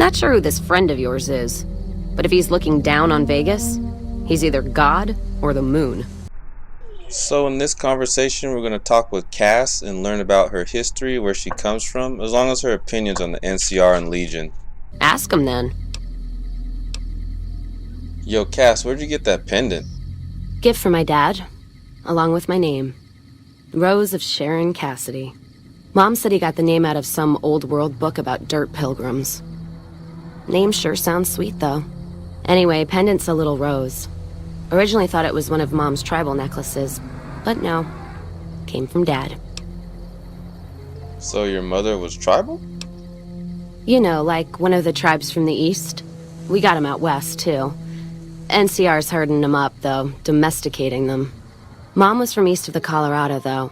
Not sure who this friend of yours is, but if he's looking down on Vegas, he's either God or the moon. So in this conversation, we're going to talk with Cass and learn about her history, where she comes from, as long as her opinions on the NCR and Legion. Ask him then. Yo, Cass, where'd you get that pendant? Gift for my dad, along with my name. Rose of Sharon Cassidy. Mom said he got the name out of some old world book about dirt pilgrims. Name sure sounds sweet, though. Anyway, pendant's a little rose. Originally thought it was one of Mom's tribal necklaces, but no. Came from Dad. So your mother was tribal? You know, like one of the tribes from the east. We got 'em out west, too. NCR's herding them up, though, domesticating them. Mom was from east of the Colorado, though.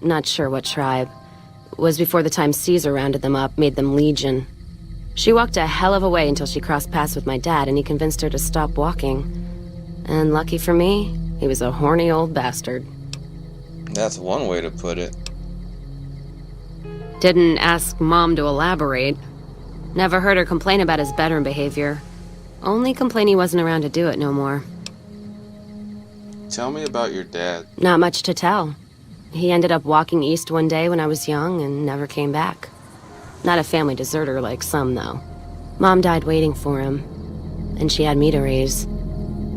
Not sure what tribe. Was before the time Caesar rounded them up, made them Legion. She walked a hell of a way until she crossed paths with my dad, and he convinced her to stop walking. And lucky for me, he was a horny old bastard. That's one way to put it. Didn't ask Mom to elaborate. Never heard her complain about his bedroom behavior. Only complain he wasn't around to do it no more. Tell me about your dad. Not much to tell. He ended up walking east one day when I was young and never came back. Not a family deserter like some, though. Mom died waiting for him, and she had me to raise.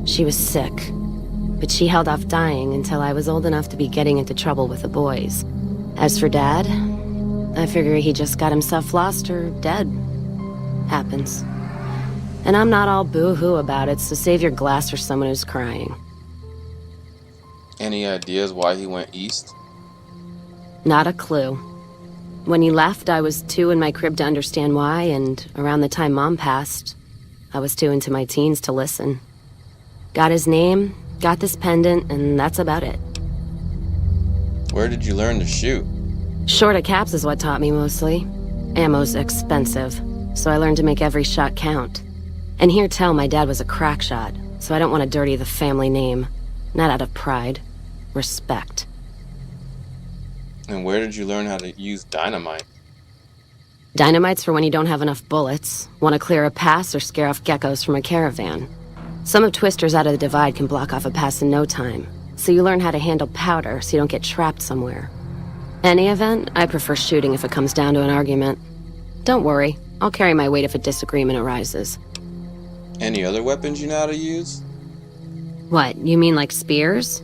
She was sick, but she held off dying until I was old enough to be getting into trouble with the boys. As for Dad, I figure he just got himself lost or dead. Happens. And I'm not all boo-hoo about it, so save your glass for someone who's crying. Any ideas why he went east? Not a clue. When he left, I was too in my crib to understand why, and around the time Mom passed, I was too into my teens to listen. Got his name, got this pendant, and that's about it. Where did you learn to shoot? Short of caps is what taught me mostly. Ammo's expensive, so I learned to make every shot count. And hear tell my dad was a crack shot, so I don't want to dirty the family name. Not out of pride. Respect. And where did you learn how to use dynamite? Dynamite's for when you don't have enough bullets, want to clear a pass or scare off geckos from a caravan. Some of Twister's out of the divide can block off a pass in no time, so you learn how to handle powder so you don't get trapped somewhere. Any event, I prefer shooting if it comes down to an argument. Don't worry, I'll carry my weight if a disagreement arises. Any other weapons you know how to use? What, you mean like spears?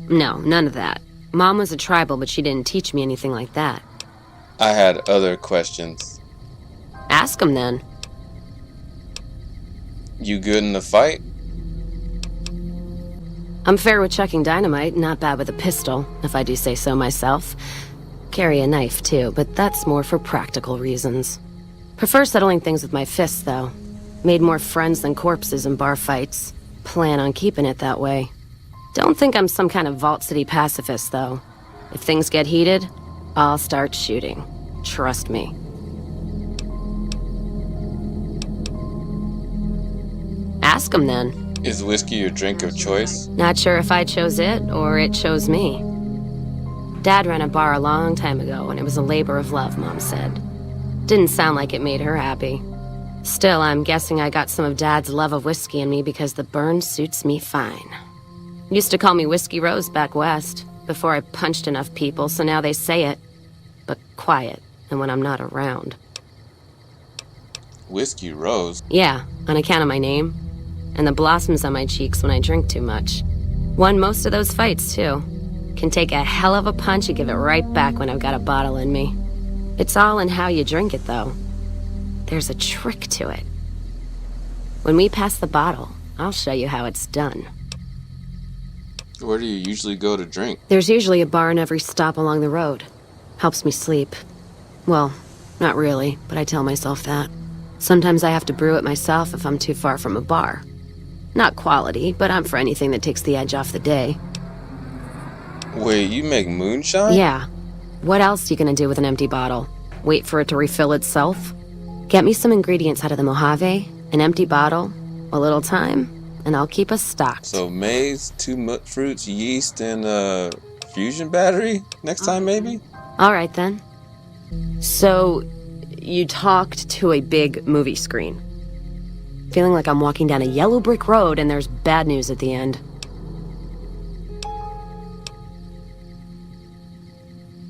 No, none of that. Mom was a tribal, but she didn't teach me anything like that. I had other questions. Ask him then. You good in the fight? I'm fair with chucking dynamite, not bad with a pistol, if I do say so myself. Carry a knife, too, but that's more for practical reasons. Prefer settling things with my fists, though. Made more friends than corpses in bar fights. Plan on keeping it that way. Don't think I'm some kind of Vault City pacifist, though. If things get heated, I'll start shooting. Trust me. Ask him then. Is whiskey your drink of choice? Not sure if I chose it or it chose me. Dad ran a bar a long time ago and it was a labor of love, Mom said. Didn't sound like it made her happy. Still, I'm guessing I got some of Dad's love of whiskey in me because the burn suits me fine. Used to call me Whiskey Rose back west, before I punched enough people, so now they say it. But quiet, and when I'm not around. Whiskey Rose? Yeah, on account of my name. And the blossoms on my cheeks when I drink too much. Won most of those fights, too. Can take a hell of a punch and give it right back when I've got a bottle in me. It's all in how you drink it, though. There's a trick to it. When we pass the bottle, I'll show you how it's done. Where do you usually go to drink? There's usually a bar in every stop along the road. Helps me sleep. Well, not really, but I tell myself that. Sometimes I have to brew it myself if I'm too far from a bar. Not quality, but I'm for anything that takes the edge off the day. Wait, you make moonshine? Yeah. What else you gonna do with an empty bottle? Wait for it to refill itself? Get me some ingredients out of the Mojave, an empty bottle, a little time, and I'll keep us stocked. So maize, 2 mut fruits, yeast, and a fusion battery? Next time, maybe? All right, then. So, you talked to a big movie screen. Feeling like I'm walking down a yellow brick road and there's bad news at the end.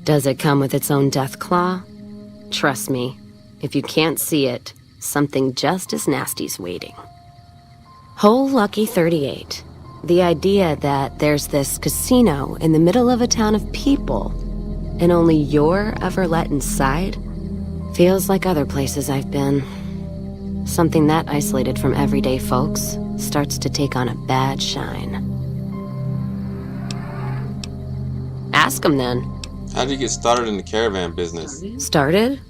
Does it come with its own death claw? Trust me, if you can't see it, something just as nasty's waiting. Whole lucky 38. The idea that there's this casino in the middle of a town of people and only you're ever let inside feels like other places I've been. Something that isolated from everyday folks starts to take on a bad shine. Ask him then. How did you get started in the caravan business? Started?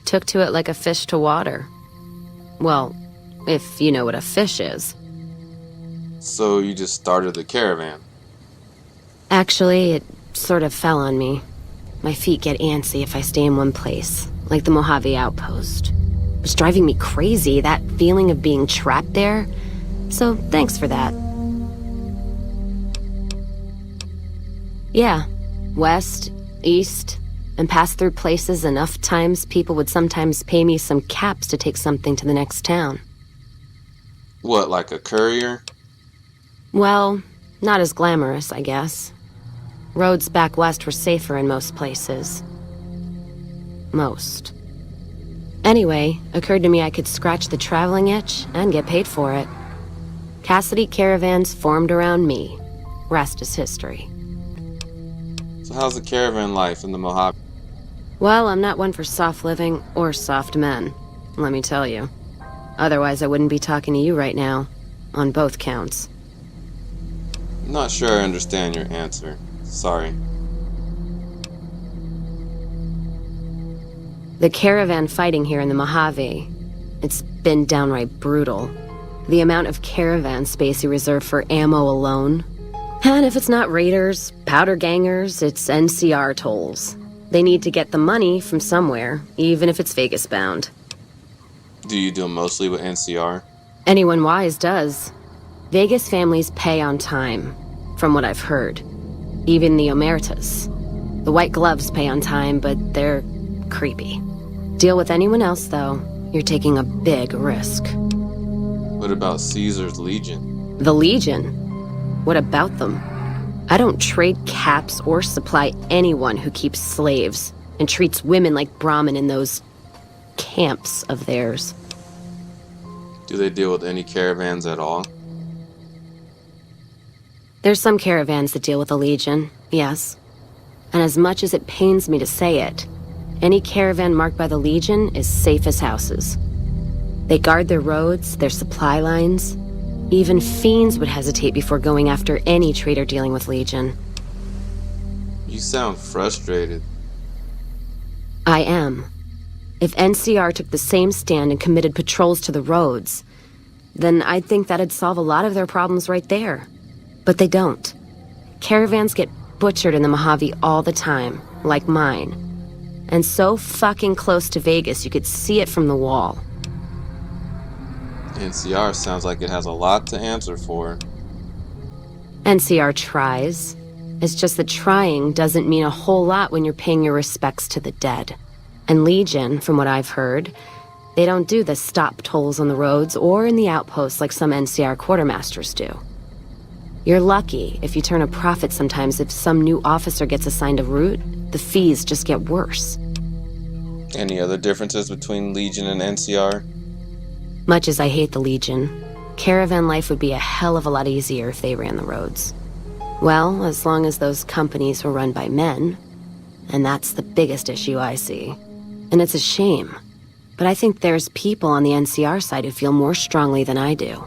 Took to it like a fish to water. Well, if you know what a fish is. So you just started the caravan? Actually, it sort of fell on me. My feet get antsy if I stay in one place, like the Mojave outpost. It's driving me crazy, that feeling of being trapped there. So thanks for that. Yeah, west, east, and pass through places enough times people would sometimes pay me some caps to take something to the next town. What, like a courier? Well, not as glamorous, I guess. Roads back west were safer in most places. Most. Anyway, occurred to me I could scratch the traveling itch and get paid for it. Cassidy caravans formed around me. Rest is history. So how's the caravan life in the Mojave? Well, I'm not one for soft living or soft men, let me tell you. Otherwise, I wouldn't be talking to you right now, on both counts. I'm not sure I understand your answer. Sorry. The caravan fighting here in the Mojave, it's been downright brutal. The amount of caravan space you reserve for ammo alone. And if it's not raiders, powder gangers, it's NCR tolls. They need to get the money from somewhere, even if it's Vegas bound. Do you deal mostly with NCR? Anyone wise does. Vegas families pay on time, from what I've heard. Even the Omertas. The white gloves pay on time, but they're creepy. Deal with anyone else, though, you're taking a big risk. What about Caesar's Legion? The Legion? What about them? I don't trade caps or supply anyone who keeps slaves and treats women like Brahmin in those camps of theirs. Do they deal with any caravans at all? There's some caravans that deal with the Legion, yes. And as much as it pains me to say it, any caravan marked by the Legion is safe as houses. They guard their roads, their supply lines. Even fiends would hesitate before going after any trader dealing with Legion. You sound frustrated. I am. If NCR took the same stand and committed patrols to the roads, then I'd think that'd solve a lot of their problems right there. But they don't. Caravans get butchered in the Mojave all the time, like mine. And so fucking close to Vegas you could see it from the wall. NCR sounds like it has a lot to answer for. NCR tries. It's just that trying doesn't mean a whole lot when you're paying your respects to the dead. And Legion, from what I've heard, they don't do the stop tolls on the roads or in the outposts like some NCR quartermasters do. You're lucky if you turn a profit sometimes. If some new officer gets assigned a route, the fees just get worse. Any other differences between Legion and NCR? Much as I hate the Legion, caravan life would be a hell of a lot easier if they ran the roads. Well, as long as those companies were run by men. And that's the biggest issue I see. And it's a shame. But I think there's people on the NCR side who feel more strongly than I do.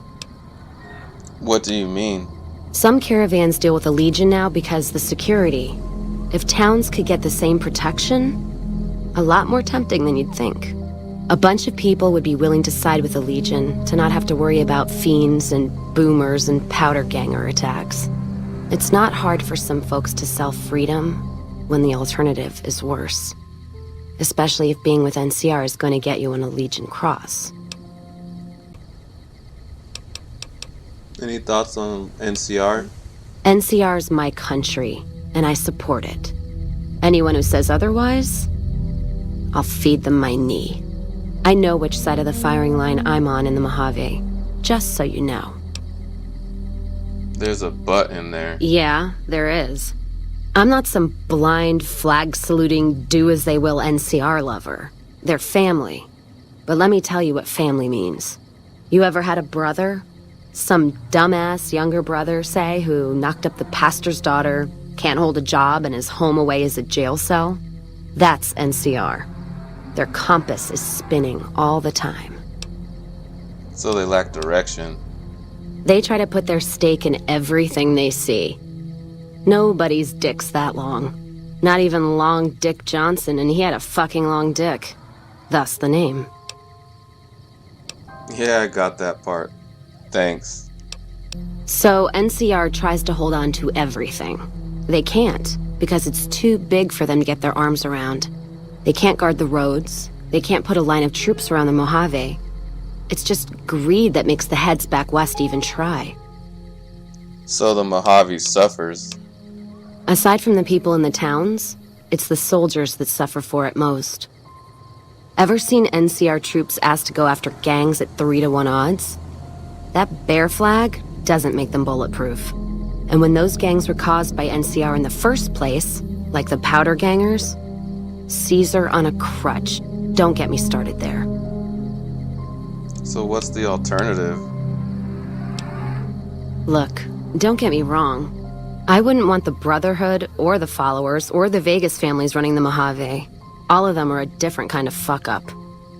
What do you mean? Some caravans deal with the Legion now because the security. If towns could get the same protection, a lot more tempting than you'd think. A bunch of people would be willing to side with the Legion to not have to worry about fiends and boomers and powder ganger attacks. It's not hard for some folks to sell freedom when the alternative is worse. Especially if being with NCR is going to get you on a Legion cross. Any thoughts on NCR? NCR's my country, and I support it. Anyone who says otherwise, I'll feed them my knee. I know which side of the firing line I'm on in the Mojave, just so you know. There's a but in there. Yeah, there is. I'm not some blind, flag-saluting, do-as-they-will NCR lover. They're family. But let me tell you what family means. You ever had a brother? Some dumbass younger brother, say, who knocked up the pastor's daughter, can't hold a job, and is home away as a jail cell? That's NCR. Their compass is spinning all the time. So they lack direction. They try to put their stake in everything they see. Nobody's dick's that long. Not even Long Dick Johnson, and he had a fucking long dick. Thus the name. Yeah, I got that part. Thanks. So NCR tries to hold on to everything. They can't, because it's too big for them to get their arms around. They can't guard the roads. They can't put a line of troops around the Mojave. It's just greed that makes the heads back west even try. So the Mojave suffers. Aside from the people in the towns, it's the soldiers that suffer for it most. Ever seen NCR troops asked to go after gangs at 3-to-1 odds? That bear flag doesn't make them bulletproof. And when those gangs were caused by NCR in the first place, like the powder gangers, Caesar on a crutch. Don't get me started there. So what's the alternative? Look, don't get me wrong. I wouldn't want the Brotherhood, or the Followers, or the Vegas families running the Mojave. All of them are a different kind of fuck-up.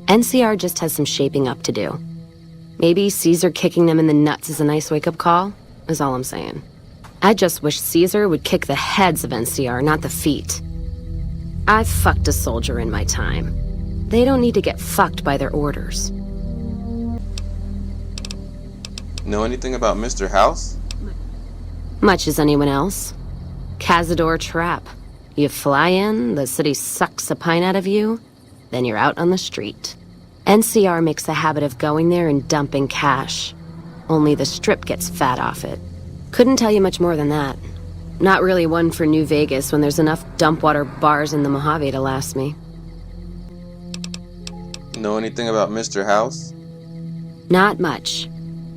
NCR just has some shaping up to do. Maybe Caesar kicking them in the nuts is a nice wake-up call, is all I'm saying. I just wish Caesar would kick the heads of NCR, not the feet. I've fucked a soldier in my time. They don't need to get fucked by their orders. Know anything about Mr. House? Much as anyone else. Cazador trap. You fly in, the city sucks a pint out of you, then you're out on the street. NCR makes a habit of going there and dumping cash. Only the Strip gets fat off it. Couldn't tell you much more than that. Not really one for New Vegas when there's enough dumpwater bars in the Mojave to last me. Know anything about Mr. House? Not much.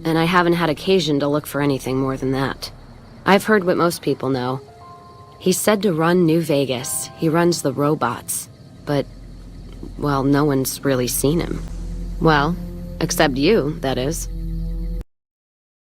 And I haven't had occasion to look for anything more than that. I've heard what most people know. He's said to run New Vegas. He runs the robots. But, well, no one's really seen him. Well, except you, that is.